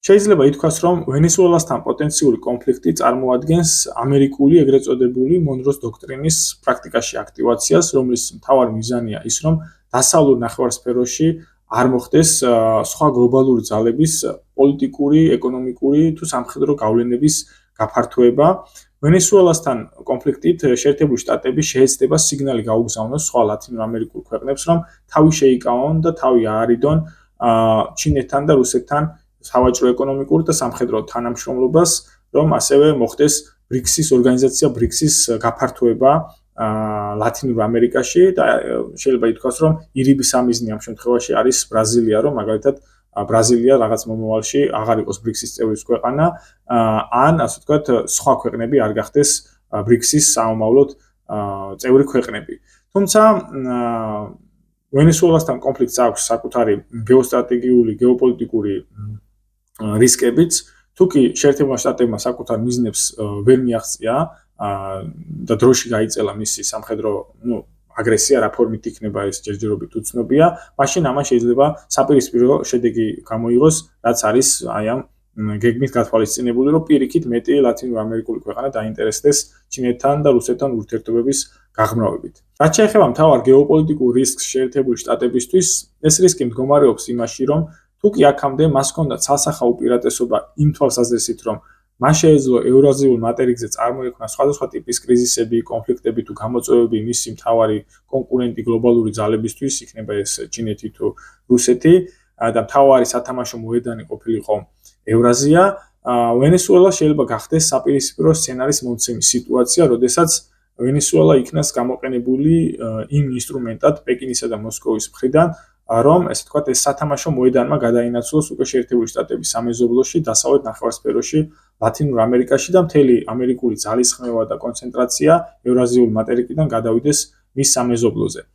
შეიძლება ითქვას, რომ ვენესუელასთან პოტენციური კონფლიქტი წარმოადგენს ამერიკული ეგრეთ წოდებული მონროს დოქტრინის პრაქტიკაში აქტივაციას, რომლის მთავარი მიზანია ის, რომ დასავლურ ნახევარსფეროში არ მოხდეს სხვა გლობალური ძალების პოლიტიკური, ეკონომიკური თუ სამხედრო გავლენების გაფართოება. ვენესუელასთან კონფლიქტით შეერთებული შტატები შეეცდება სიგნალი გაუგზავნოს სხვა ლათინურ ამერიკულ ქვეყნებს, რომ თავი შეიკავონ და თავი აარიდონ ჩინეთთან და რუსეთთან სავაჭრო ეკონომიკურ და სამხედრო თანამშრომლობას, რომ ასევე მოხდეს ბრიქსის ორგანიზაცია ბრიქსის გაფართოება ლათინურ ამერიკაში და შეიძლება ითქვას, რომ ირიბის სამიზნე ამ შემთხვევაში არის ბრაზილია, რომ მაგალითად ბრაზილია რაღაც მომავალში აღარ იყოს ბრიქსის წევრის ქვეყანა, ან ასე ვთქვათ, სხვა ქვეყნები არ გახდეს ბრიქსის საომავლოდ წევრი ქვეყნები. თუმცა ვენესუელასთან კონფლიქტს აქვს საკუთარი გეოსტრატეგიული, გეოპოლიტიკური რისკებიც, თუკი შეერთებულმა შტატებმა საკუთარ მიზნებს ვერ მიაღწია და დროში გაიწელა მისი სამხედრო აგრესია, რა ფორმით იქნება ეს ჯერჯერობით უცნობია, მაშინ ამან შეიძლება საპირისპირო შედეგი გამოიღოს, რაც არის აი ამ გეგმით გათვალისწინებული, რომ პირიქით მეტი ლათინურ ამერიკული ქვეყანა დაინტერესდეს ჩინეთთან და რუსეთთან ურთიერთობების გაღრმავებით. რაც შეეხება მთავარ გეოპოლიტიკურ რისკს შეერთებული შტატებისთვის, ეს რისკი მდგომარეობს იმაში, რომ თუკი აქამდე მას ჰქონდა ცალსახა უპირატესობა იმ თვალსაზრისით, რომ მას შეეძლო ევრაზიულ მატერიკზე წარმოიქმნა სხვადასხვა ტიპის კრიზისები, კონფლიქტები თუ გამოწვევები მისი მთავარი კონკურენტი გლობალური ძალებისთვის, იქნება ეს ჩინეთი თუ რუსეთი და მთავარი სათამაშო მოედანი ყოფილიყო ევრაზია, ვენესუელა შეიძლება გახდეს საპირისპირო სცენარის მომცემი სიტუაცია, როდესაც ვენესუელა იქნას გამოყენებული იმ ინსტრუმენტად პეკინისა და მოსკოვის მხრიდან, რომ ესე ვთქვათ, ეს სათამაშო მოედანმა გადაინაცვლოს უკვე შეერთებული შტატების სამეზობლოში, დასავლეთ ნახევარსფეროში, ლათინურ ამერიკაში და მთელი ამერიკული ძალისხმევა და კონცენტრაცია ევრაზიულ მატერიკიდან გადავიდეს მის სამეზობლოზე.